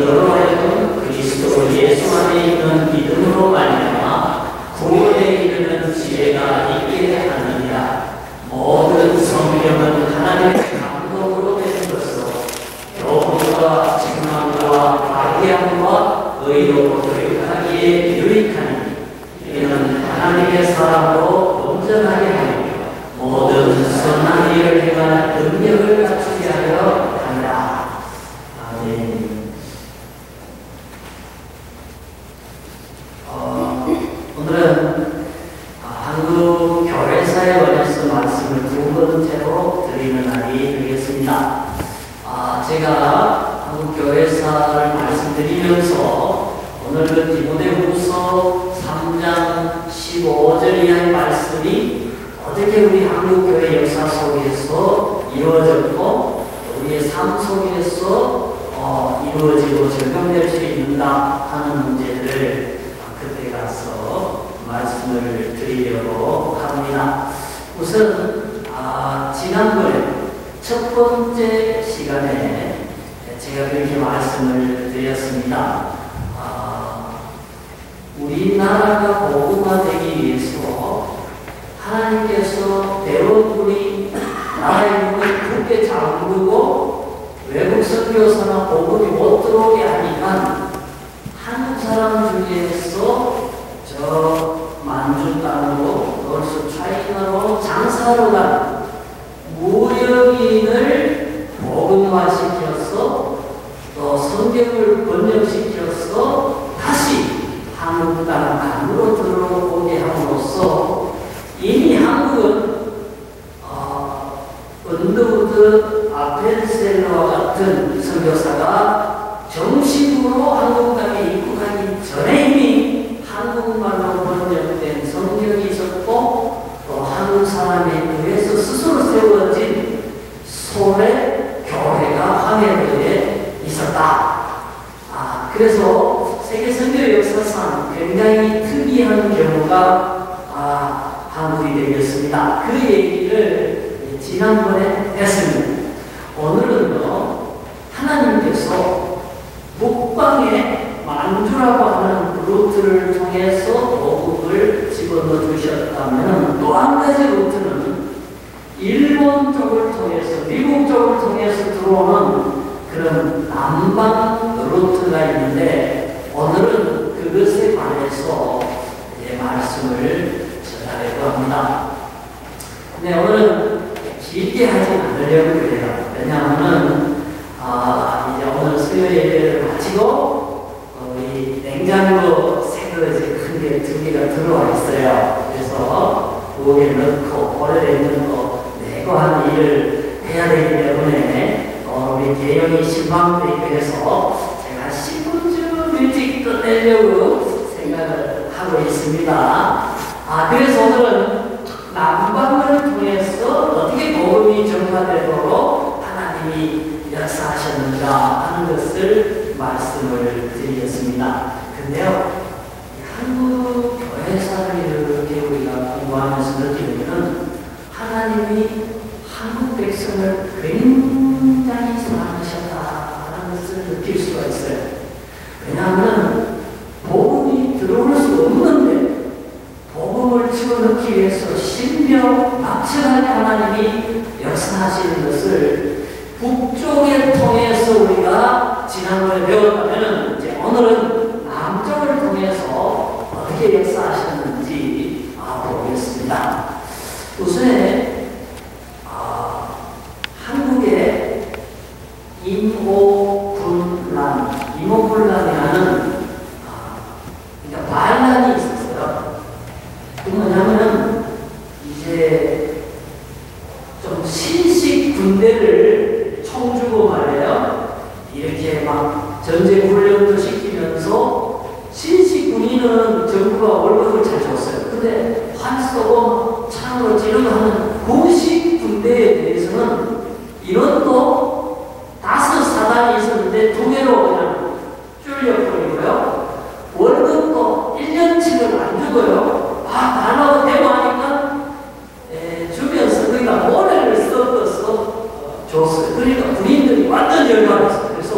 너로 하여금 그리스도 예수 안에 있는 믿음으로 말미암아 구원에 이르는 지혜가 있게 하느니라. 모든 성경은 하나님의 감동으로 된 것으로 교훈과 책망과 발견과 의로 교육하기에 유익하니 이는 하나님의 사람으로 온전하게 하며 모든 선한 일을 행할 능력을 갖추게 하려 한다. 아멘. 오늘은 한국 교회사에 관해서 말씀을 두 번째로 드리는 날이 되겠습니다. 제가 한국 교회사를 말씀드리면서 오늘 그 디모데후서 3장 15절 이하의 말씀이 어떻게 우리 한국 교회 역사 속에서 이루어졌고 우리의 삶 속에서 이루어지고 적용될 수 있는가 하는 문제를 그때 가서 말씀을 드리려고 합니다. 우선 지난번에 첫 번째 시간에 제가 그렇게 말씀을 드렸습니다. 우리나라가 복음화되기 위해서 하나님께서 대원 우리 나라의 문을 크게 잠그고 외국 선교사나 복음이 못 들어오게 하니까 한국 사람 중에서 저 만주 땅으로 벌써 차이나로 장사로 간 무역인을 복음화시켜서 또 성경을 번역시켜서 다시 한국 땅 안으로 들어오게 함으로써 이미 한국은 언더우드 아펜셀러와 같은 선교사가 정식으로 한국 땅에 입국하기 전에 이미 한국말로 번역된 성경이 있었고 또 한국 사람에 의해서 스스로 세워진 소래 교회가 황해도에 있었다. 그래서 세계 선교 역사상 굉장히 특이한 경우가 한국이 되겠습니다. 그 얘기를 지난번에 했습니다. 오늘은요, 하나님께서 북방에 만주라고 하는 루트를 통해서 복음을 집어넣어 주셨다면 또 한 가지 루트는 일본 쪽을 통해서 미국 쪽을 통해서 들어오는 그런 남방 루트가 있는데 오늘은 그것에 관해서 말씀을 전하려고 합니다. 네, 오늘은 길게 하지 않으려고 그래요. 왜냐하면 이제 오늘 수요 예배를 마치고 이 냉장고 새그러지 큰 게 두 개가 들어와 있어요. 그래서 무게 넣고 오래된 거 내고 하는 일을 해야 되기 때문에 우리 개영이 신방도 있고 해서 제가 10분쯤 일찍 끝내려고 생각을 하고 있습니다. 그래서 오늘은 남방을 통해서 어떻게 복음이 전파되도록 하나님이 역사하셨는가 하는 것을 말씀을 드리겠습니다. 근데요, 한국 교회사를 이렇게 우리가 공부하면서 느끼는 것은 하나님이 한국 백성을 굉장히 사랑하셨다는 것을 느낄 수가 있어요. 왜냐하면 복음이 들어올 수 없는데 복음을 집어넣기 위해서 신명막측하게 하나님이 역사하시는 것을 북쪽에 통해서 우리가 지난번에 배웠다면 이제 오늘은 남쪽을 통해서 어떻게 역사하셨는지 보겠습니다. 우선 한국에 임오군란이라는 그러니까 반란이 있었어요. 그 뭐냐면 이제 좀 신식 군대를 총 주고 말이에요. 이렇게 막 전쟁 훈련도 시키면서 신식 군인은 정부가 월급을 잘 줬어요. 근데 활 쏘고 창으로 찌르고 하는 구식 군대에 대해서는 인원도 5사단이 있었는데 2개로 그냥 줄여버리고요. 월급도 1년치를 안 주고요. 단어가 되고 하니까 주변에서 그러니까 모래를 섞어서 줬어요. 그러니까 군인들이 완전 열받았어요. 그래서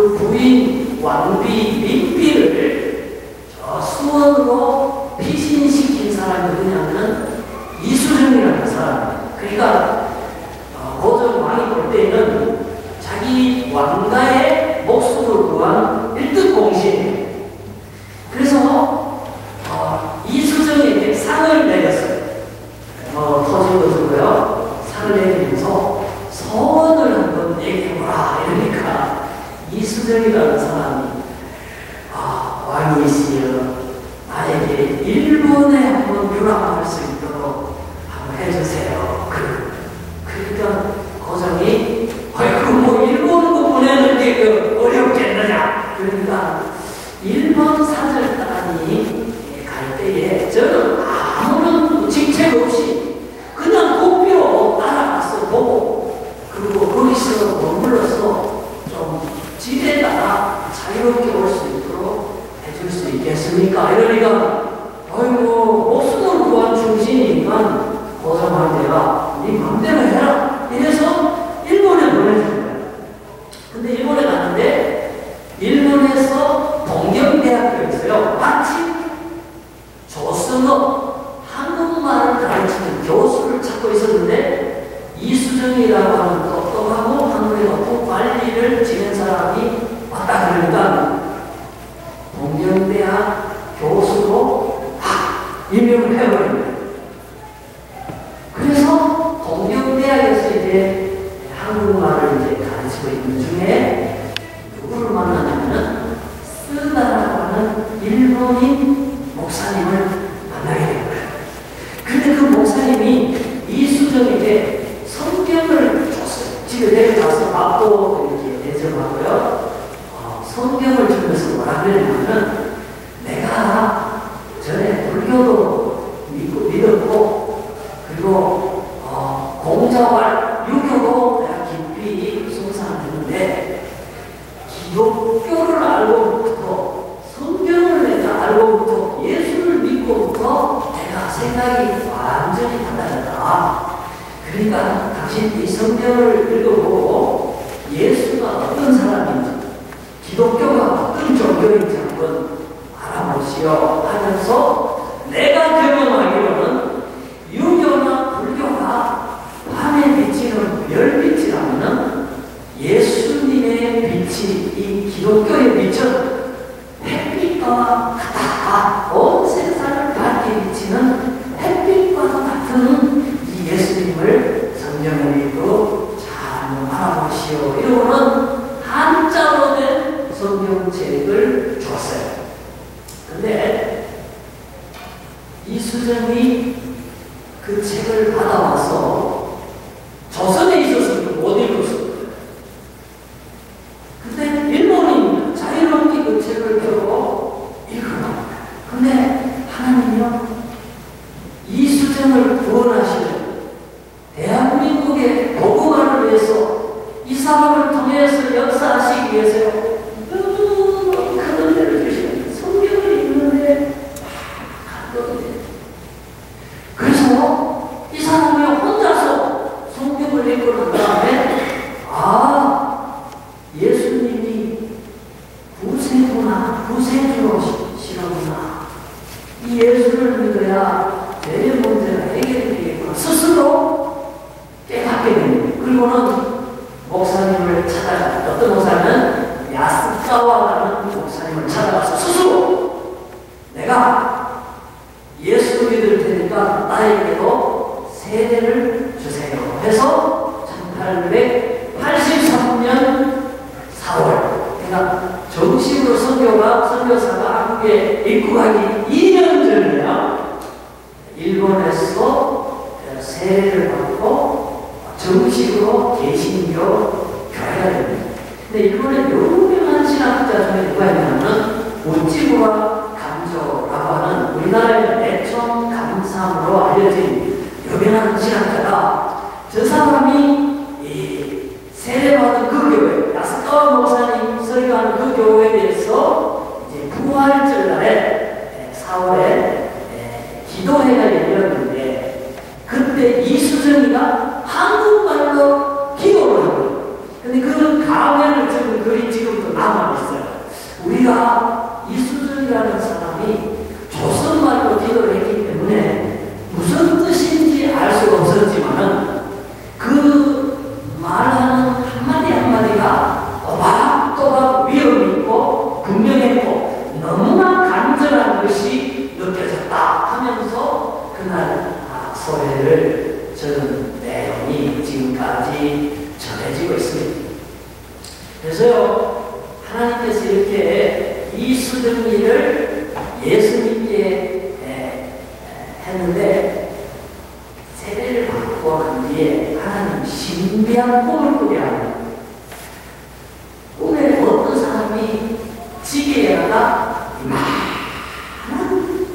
그 부인 왕비 민비를 저 수원으로 피신시킨 사람이 누구냐면 이수정이라는 사람이에요. 그러니까 고종 왕이 볼 때는 자기 왕가의 목숨을 구한 1등 공신이에요. 그래서 이수정에게 상을 내렸어요. 터진도 주고요. 상을 내리면서 서원을 한번 얘기해보라. 이러니까 이수정이라는 사람이 왕이시여 나에게 일본에 한번 유람할 수 있도록 한번 해주세요. 그러니까 고종이 뭐 일본으로 보내는 게 어렵겠느냐. 그러니까 일본 사절단이 갈 때에 저는 아무런 직책 없이 그냥 고비로 따라가서 보고 그리고 거기서 머물러서 좀 집에다가 자유롭게 올 수 있도록 해줄 수 있겠습니까? 이러니까 목숨을 구한 중신이니까 고종한테가 네 맘대로 해라 이래서 일본에 보내준 거예요. 근데 일본에 갔는데 일본에서 동경대학교에 있어요. 마침 조선어 한국말을 가르치는 교수를 찾고 있었는데 이수정이라고 하는 똑똑하고 한국에 높은 관리를 지낸 사람이 왔다 그러니까 동경대학 교수로 임명을 해버립니다. 그래서 동경대학에서 이제 한국말을 이제 가르치고 있는 중에 누구를 만나냐면 쓰다라고 하는 일본인 목사님을 만나게 된 거예요. 근데 그 목사님이 이수정에게 성경을 줬어요. 집에 내려가서 밥도 이렇게 대접하고요. 성경을 주면서 뭐라 그랬냐면 내가 전에 불교도 믿었고 그리고 공자와 유교도 내가 깊이 숭상했는데 기독교를 알고부터 성경을 내가 알고부터 예수를 믿고부터 내가 생각이 완전히 달라졌다. 그러니까 당신 이 성경을 읽어보고 예수가 어떤 사람인지 기독교가 어떤 종교인지 한번 알아보시오 하면서 내가 경험하기로는 유교나 불교가 밤에 비치는 별빛이라면 예수님의 빛이 이 기독교의 빛은 햇빛과 같다. 온 세상을 밝게 비치는 햇빛과 같은 이 예수님을 성경을 읽고 잘 알아보시오. 이러고는 한자로 된 성경책을 줬어요. 근데 이수정이 그 책을 받아와서 조선에 있었으면 못 읽었어요. 근데 일본인입니다. 자유롭게 그 책을 펴고 읽어요. 근데 하나님이요 이수정을 구원하시는 대한민국의 복음화를 위해서 이 사람을 통해서 역사하시기 위해서요 너무 큰 은혜를 주시는 성경을 읽는데 감동이. 그래서 이 사람이 혼자서 성경을 읽고 난 다음에 예수님이 구세주시구나. 이 예수를 믿어야 내 문제가 해결되겠구나. 스스로 깨닫게 됩니다. 그리고는 목사님을 찾아가 어떤 목사는 야스카와라는 목사님을 찾아가서 스스로 내가 예수 믿을 테니까 나에게도 세례를 주세요 해서 1883년 4월 그러니까 정식으로 선교사가 한국에 입국하기 2년 전이에요. 일본에서 세례를 받고 정식으로 개신교 교회가 됩니다. 근데 일본의 유명한 신학자 중에 누가 있냐면 우찌무라 감조라고 하는 우리나라의 내촌 감삼으로 알려진 유명한 신학자가 저 사람이 이 세례받은 그 교회 야스카와 목사님 설교하는 그 교회에 대해서 이제 부활절 날에 4월에 기도회가 열렸는데 그때 이수정이가 한국말로 기도를 하고 근데 그 가면을 찍은 글이 지금도 남아 이수정리를 예수님께 했는데 세례를 받고 난 뒤에 하나님 신비한 꿈을 꾸게 하는 꿈에 어떤 사람이 지게에다가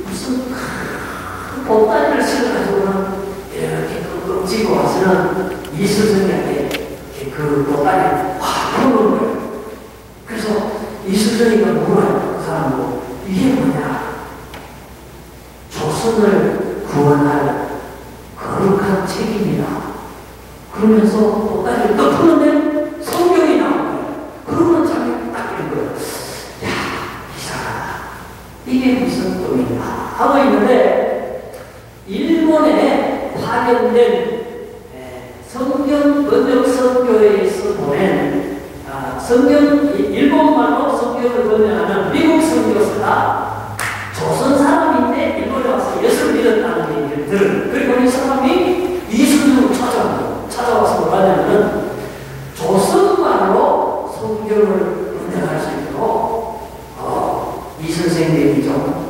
무슨 큰 보따리를 실어가지고는 이렇게 끙끙 쥐고 와서는 이수정이한테 그 보따리를 확 푸는 거예요. 그래서 이수정이가 물어요. 그 사람도 이게 뭐냐? 조선을 구원할 거룩한 책임이다. 그러면서 보따리를 또 푸는데 성경이 나와요. 그러면 자기 딱 읽어요. 야, 이상하다. 이게 무슨 꿈이냐 하고 있는데 일본에 파견된 성경 번역 선교회에서 보낸 일본말로 성경을 번역하는 미국 선교사가 조선 사람인데 일본에 와서 예수를 믿었다는 얘기를 들은. 그리고 이 사람이 이수정을 찾아와서 뭐라냐면 조선말로 성경을 번역할 수 있도록 이 선생님이 좀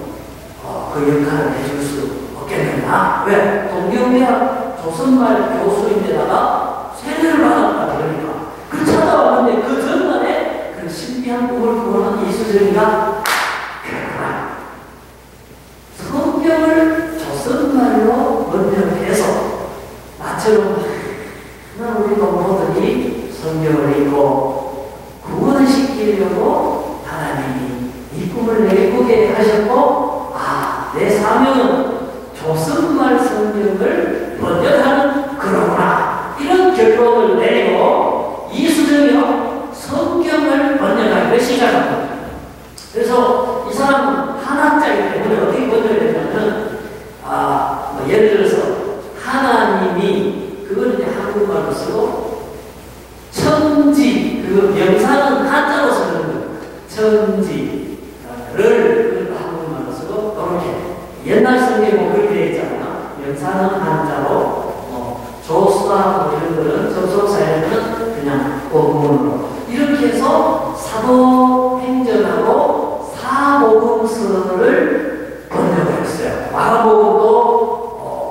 그 역할을 해줄 수 없겠느냐. 왜? 동경대학 조선말 교수인데다가 세례를 받았다 그러니까. 그 찾아왔는데 그 전날에 그 신비한 꿈을 꾸는 이수정이가 성경을 조선말로 번역해서 나처럼 우리 동포들이 성경을 읽고 구원을 시키려고 하나님이 이 꿈을 내게 꾸게 하셨고, 내 사명은 조선말 성경을 번역하는 그러구나. 이런 결론을 내리고 이수정이요 성경을 번역하기를 시작합니다. 그래서 이 사람은 한학자이기 때문에 어떻게 번역을 했냐면 예를 들어서 하나님이 그걸 이제 한국말로 쓰고 천지 그 명사는 한자로 쓰는 거예요. 천지를 그걸 한국말로 쓰고 이렇게 옛날 성경에 그렇게 되어 있잖아요. 명사는 한자로 조수아 이런 거는 접속사에는 그냥 본문으로 이렇게 해서 사도행전하고 사복음서를 번역을 했어요. 마가복음도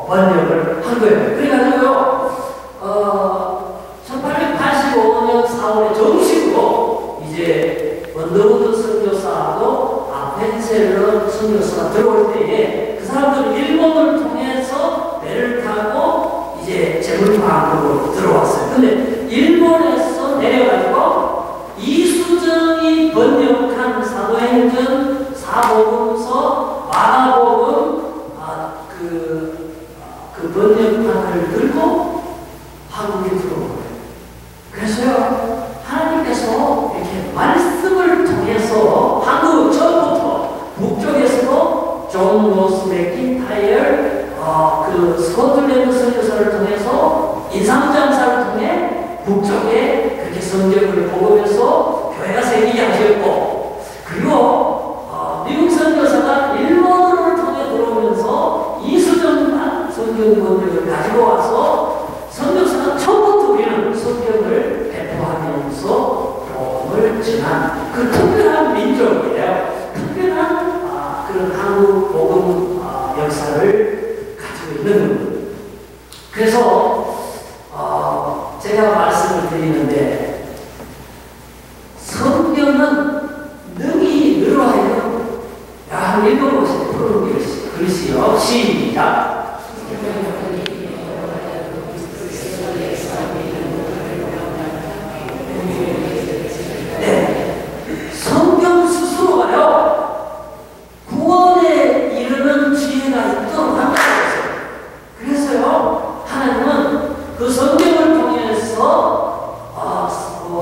번역을 한 거예요. 그래가지고요 1885년 4월에 정식으로 이제 언더우드 선교사하고 아펜셀러 선교사가 들어올 때에 그 사람들은 일본을 통해서 배를 타고 이제 제물방으로 들어왔어요. 근데 일본에서 내려가지고 이수정이 번역한 사도행전, 사복음서, 마가복음 그 번역판을 들고 한국에 들어온 거예요. 그래서요 하나님께서 이렇게 말씀을 통해서 한국 전부터 북쪽에서도 존 로스 맥킨타이어 그 스코틀랜드 선교사를 통해서 인삼장사를 통해 북쪽에 그렇게 성경을 복음해서 교회가 생기게 하셨고, 그리고 미국 선교사가 일본어를 통해 들어오면서 이수정만 성경 번역을 가지고 와서 선교사가 처음부터 우리는 성경을 배포하면서 복음을 전한 그 특별한 민족이에요. 특별한 그런 한국 복음 역사를 가지고 있는 겁니다. 그래서 제가 말씀을 드리는데 성경은 능히 늘어하여 한번 읽어보세요. 푸른 글씨요. 시작. 네, 성경 스스로가요 구원에 이르는 지혜가 있도록 한다고 했어요. 그래서요 하나님은 그 성경을 통해서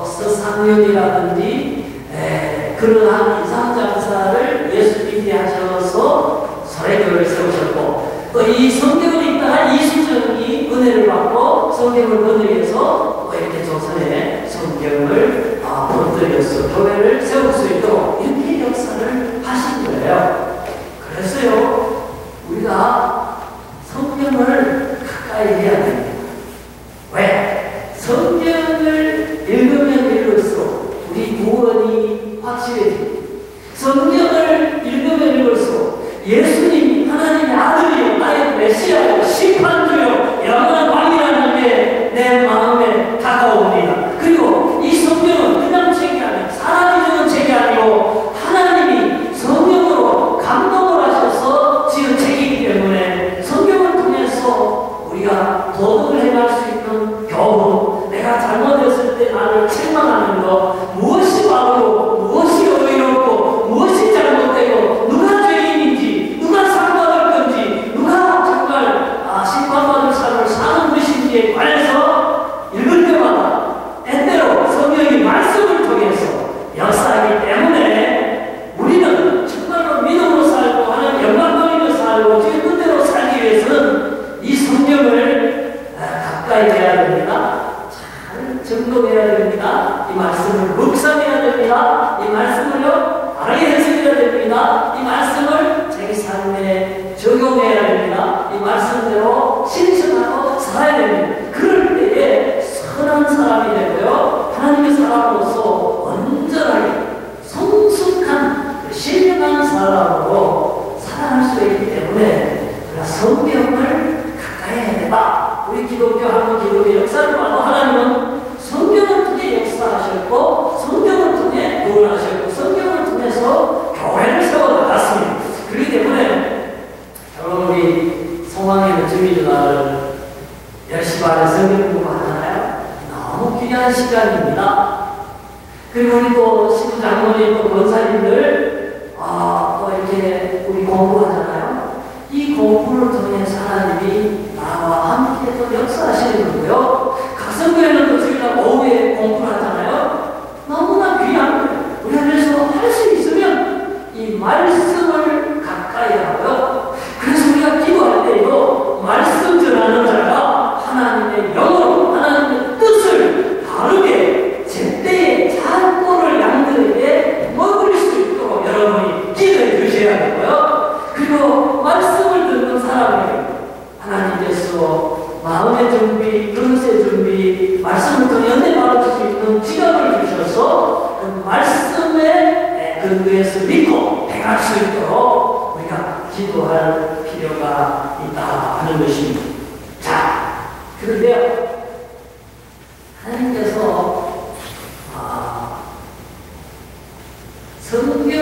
서상련이라든지 그러한 이상장사를 예수 믿게 하셔서 설교를 세우셨고, 또 이 성경을 읽다가 이수정이 은혜를 받고 성경을 번역해서 이렇게 조선에 성경을 번역해서 교회를 세울 수 있도록 이렇게 역사를 하신 거예요. 그래서요 우리가 성경을 가까이 해야 됩니다. 왜? 성경을 읽으면 읽을수록 우리 구원이 확실해집니다. 성경을 읽으면 읽을수록 예수님이 하나님의 아들이요 나의 메시아요 심판주요 영원한 왕이라는 게 내 마음에 다가옵니다. 그리고 이 성경은 그냥 책이 아니고 사람이 적은 책이 아니고 하나님이 성경으로 감동을 하셔서 지은 책이기 때문에 성경을 통해서 우리가 도덕을 행할 수 있는 교훈, 내가 잘못했을 때 나를 책망하는 것, 무엇이 바르고 무엇이 의롭고 무엇이 잘못되고 누가 죄인인지 누가 상받을 건지 누가 정말 심판받을 삶을 사는 것인지에 관해서 읽을 때마다 때때로 성경이 말씀을 통해서 역사하기 때문에 우리는 정말로 믿음으로 살고 하는 영광 돌리며 살고 주의 뜻대로 살기 위해서는 이 성경을 가까이 해야 됩니다. 잘 정독해야 됩니다. 이 말씀을 묵상해야 됩니다. 이 말씀을요 바르게 해석해야 됩니다. 이 말씀을 자기 삶에 적용해야 됩니다. 이 말씀대로 실천하고 살아야 됩니다. 그럴 때에 선한 사람이 되고요 하나님의 사람으로서 온전하게 성숙한 신령한 사람으로 살아갈 수 있기 때문에 우리가 성경을 가까이 해야 된다. 우리 기독교 한국 기독교 역사를 봐도 하나님은 성경을 통해 역사하셨고 성경을 통해 구원하셨고 성경을 통해서 교회를 세워나갔습니다. 그렇기 때문에 여러분 우리 성황예배 주일날 10시 반에 성경 공부하잖아요. 너무 귀한 시간입니다. 그리고 우리 또 신부장모님 또 권사님들 또 이렇게 우리 공부하잖아요. 이 공부를 통해서 하나님이 나와 함께 또 역사하시는 거고요. 각성교회는 또 주일날 오후에 공부를 하잖아요. 너무나 귀한 거예요. 우리가 그래서 할 수 있으면 이 말씀을 가까이 하고요. 그래서 우리가 기도할 때에도 말씀 전하는 자가 하나님의 영으로 하나님의 뜻을 바르게 제때에 잘 꼴을 양들에게 먹을 수 있도록 여러분이 기도해 주셔야 되고요. 그리고 말씀을 듣는 사람에게 하나님께서 마음의 준비, 그릇의 준비, 말씀을 통해 은혜 받을 수 있는 지각을 주셔서 그 말씀에 근거해서 믿고 행할 수 있도록 우리가 기도할 필요가 있다 하는 것입니다. 자, 그런데요, 하나님께서 성경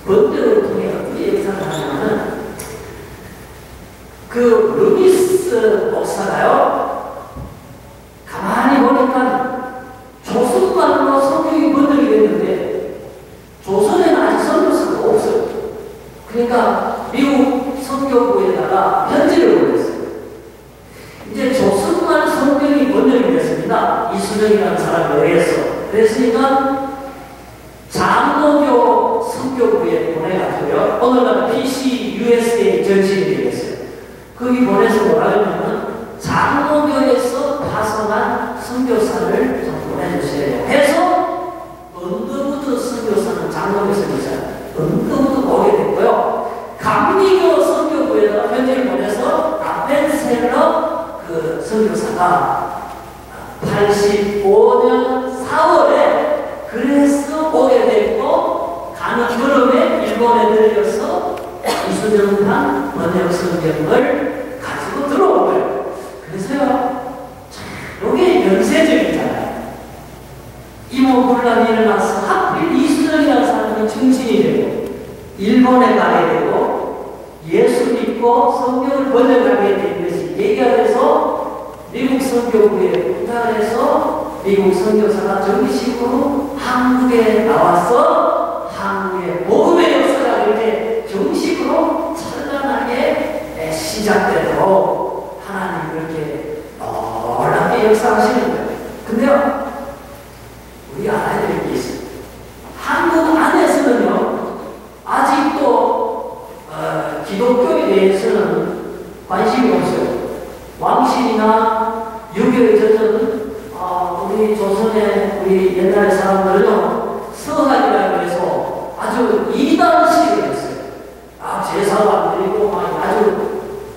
번역을 통해 어떻게 역사를 하냐면 그 루이스 목사가요 가만히 보니까 조선말로 성경이 번역이 됐는데 조선에는 아직 선교사가 없어요. 그러니까 미국 선교부에다가 편지를 보냈어요. 이제 조선말 성경이 번역이 됐습니다. 이수정이라는 사람에 의해서. 그랬으니까 장로교 선교부에 보내가지고요. 오늘날 PC USA 전시인이 되겠어요. 거기 보내서 뭐라 그러냐면 장로교에서 파송한 선교사를 좀 보내주세요 해서 언더우드 선교사는 장로교 선교사예요. 언더우드 오게 됐고요. 감리교 선교부에다가 편지를 보내서 아펜셀러 그 선교사가 85년 4월에 그래서 오게 됐고 가는 걸음에 일본에 들려서 이수정판 번역 성경을 가지고 들어온 거예요. 그래서요, 이게 연쇄적이잖아요. 이모군란이 일어나서 하필 이수정이라는 사람이 중심이 되고 일본에 가게 되고 예수 믿고 성경을 번역하게 된 것이 얘기가 돼서 미국 선교부에 부탁해서 미국 선교사가 정식으로 한국에 나와서 한국의 복음의 역사가 이렇게 정식으로 찬란하게 시작되도록 하나님 그렇게 놀랍게 역사하시는 거예요. 근데요, 우리 알아야 될 게 있어요. 한국 안에서는요, 아직도 기독교에 대해서는 관심이 없어요. 왕실이나 유교의 저는 우리 조선의 우리 옛날 사람들은요, 서학이라고 해서 아주 이단식을 했어요. 제사도 안 드리고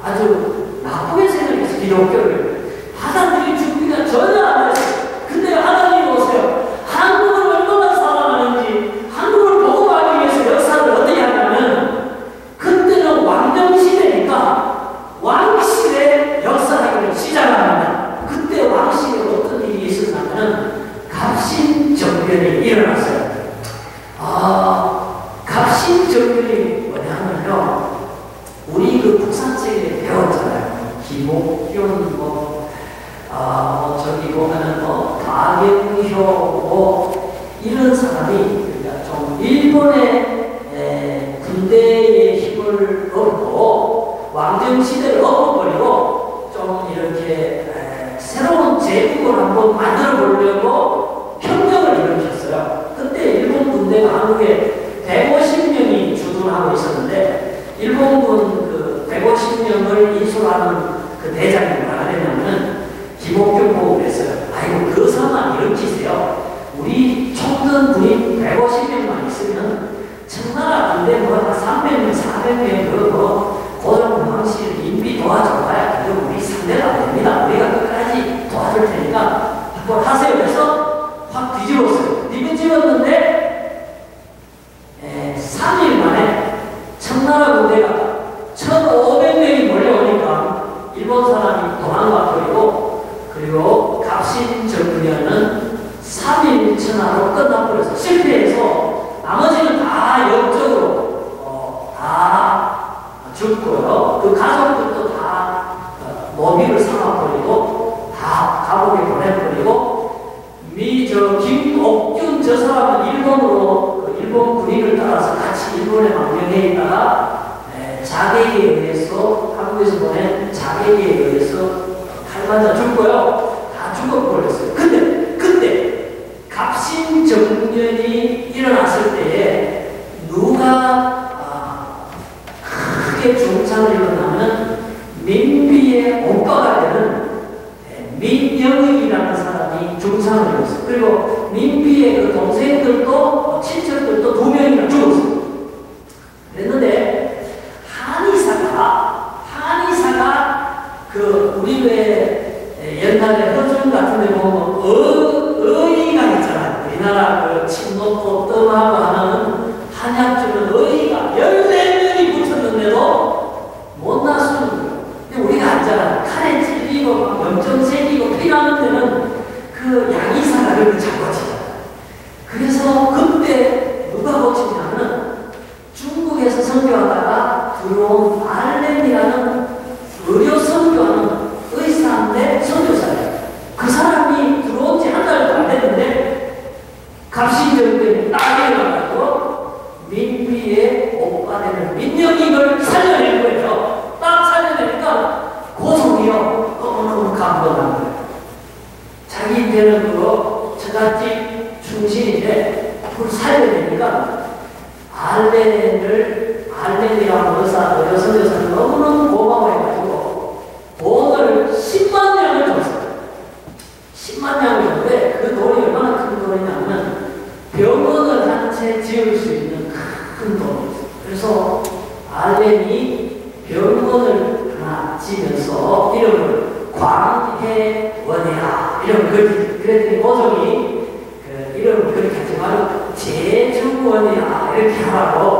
아주 나쁘게 생각해서 기독교를 받아들일 준비가 전혀 안 했어요. 근데 하나님 보세요. 한국을 얼마나 사랑하는지, 한국을 복음하기 위해서 정변이 일어났어요. 갑신 정변이 뭐냐면요, 우리 그 국사책에 배웠잖아요. 김옥균 저기 보면은 박영효 이런 사람이 좀 일본의 군대의 힘을 얻고 왕정시대를 엎어버리고 좀 이렇게 새로운 제국을 한번 만들어 보려고 혁명을 일으켰어요. 그때 일본 군대가 한국에 150명이 주둔하고 있었는데 일본군 그 150명을 인솔하는 그 대장이 뭐라 그랬냐면 김옥균 보고 그랬어요. 아이고 그 상황 일으키세요. 우리 총전 군인 150명만 있으면 청나라 군대 뭐가 300명, 400명 그거 고종방실 인비 도와줘봐야 그거 우리 상대가 안 됩니다. 우리가 끝까지 도와줄 테니까 한번 하세요. 그래서 확 뒤집었어요. 뒤집었는데 3일 만에 청나라 군대가 1,500명이 몰려오니까 일본 사람이 도망가 버리고 그리고 갑신 정변은 3일 천하로 끝나버려서 실패해서 나머지는 다 역적으로 다 죽고요. 그 가족들도 다 노비를 삼아버리고 다 감옥에 보내버리고 김옥균 저 사람은 일본으로 일본 군인을 따라서 같이 일본에 망명해 있다가 자객에 의해서 한국에서 보낸 자객에 의해서 칼 맞아 죽고요. 다 죽어버렸어요. 근데 갑신 정변이 일어났을 때에 누가 크게 중상을 입었냐면 민비의 오빠가 되는 민영익이라는 사람이 중상을 입었어요. 그리고 민비의 그 동생들도 친척들도 2명이나 죽었어요. 그랬는데 한의사가 그 우리 왜 옛날에 허준 같은 데 보면 의의가 있잖아요. 우리나라 그 침놓고 뜸하고 하는 한약주는 의의가 14명이 붙었는데도 못 났으면 거예요. 근데 우리가 알잖아요. 칼에 찔리고 막 염증 생기고 피나는 데는 그 양의사가 그렇게 잡아치잖아요. 그래서 그때 누가 고치냐면 중국에서 선교하다가 들어온 알렌이라는 의료 선교하는 의사인데 선교사예요. 그 사람이 들어온 지 한 달도 안 됐는데 갑신정변이 딱 일어나가지고 민비의 오빠 되는 민영익을 살려낸 거예요. 딱 살려내니까 고성이요. 너무너무 감동한 거예요. 자기한테는 그거 처갓집 충신인데 그걸 살려내니까 알렌이라는 의사, 여성여사는 너무너무 고마워해가지고 돈을 10만 냥을 줬어요. 10만 냥을 줬는데 그 돈이 얼마나 큰 돈이냐면 병원을 한 채 지을 수 있는 큰 돈이었어요. 그래서 알렌이 병원을 하나 지면서 이름을 광해원이야 이름을 그랬더니 고종이 그 이름을 그렇게 하지 말고 제주원이야 이렇게 하라고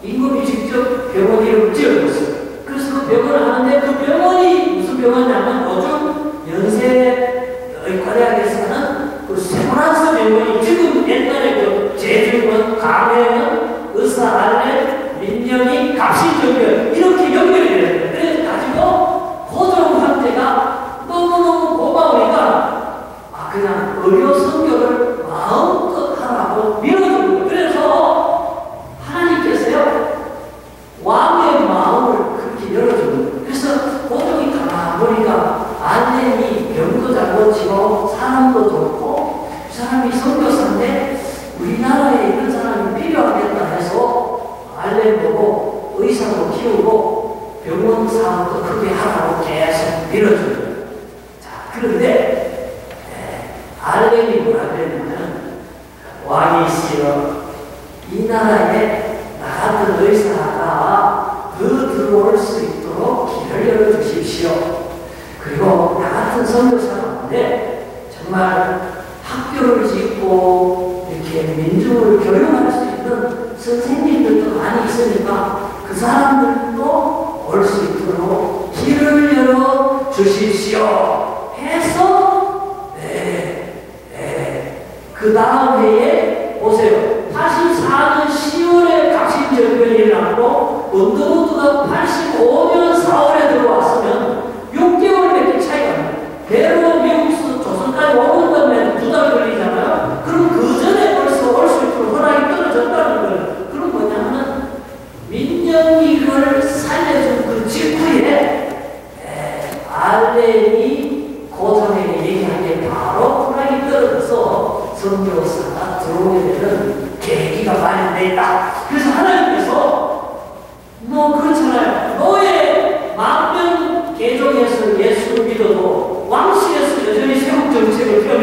임금이 직접 병원 이름을 지어줬어요. 그래서 그 병원을 하는데 그 병원이 무슨 병원이냐면 요즘 연세의과대학에서 하는 그 세브란스 병원이 지금 옛날에 그 제주원, 강해원, 의사 알렌, 민영익, 갑신정변 이렇게 연결이 돼요. 그래서 가지고 고종 황제가 너무너무 고마우니까 그냥 의료 선교를 마음껏 하라고 밀어준 거예요. 그래서 하나님께서요 왕의 마음을 그렇게 열어준 거예요. 그래서 고종이 가만히 보니까 알렌이 병도 잘 고치고 사람도 좋고 그 사람이 선교사인데 우리나라에 이런 사람이 필요하겠다 해서 알렌 보고 의사도 키우고 병원 사업도 크게 하라고 계속 밀어준 거예요. 자, 그런데 알렌이 뭐라 그랬냐면 왕이시여 이 나라에 나 같은 의사가 더 들어올 수 있도록 길을 열어주십시오. 그리고 나 같은 선교사가 있는데 정말 학교를 짓고 이렇게 민중을 교육할 수 있는 선생님들도 많이 있으니까 그 사람들도 올 수 있도록 길을 열어 주십시오 해서 그 다음 해에 보세요. 84년 10월에 갑신정변이 일어났고 언더우드가 85년 4월에 들어왔으면 6개월밖에 차이가 안 나요. 대로 미국에서 조선까지 오는 다음에 2달 걸리잖아요. 그럼 그 전에 벌써 올 수 있도록 허락이 떨어졌다는 거예요. 그럼 뭐냐면 민정이익을 살려준 그 직후에 알렌이 고종에게 얘기한 게 바로 허락이 떨어져서 선교사가 들어오게 되는 계기가 마련되어 있다. 그래서 하나님께서 뭐 그렇잖아요. 너의 만명 계종에서 예수를 믿어도 왕실에서 여전히 세국 정책을 펴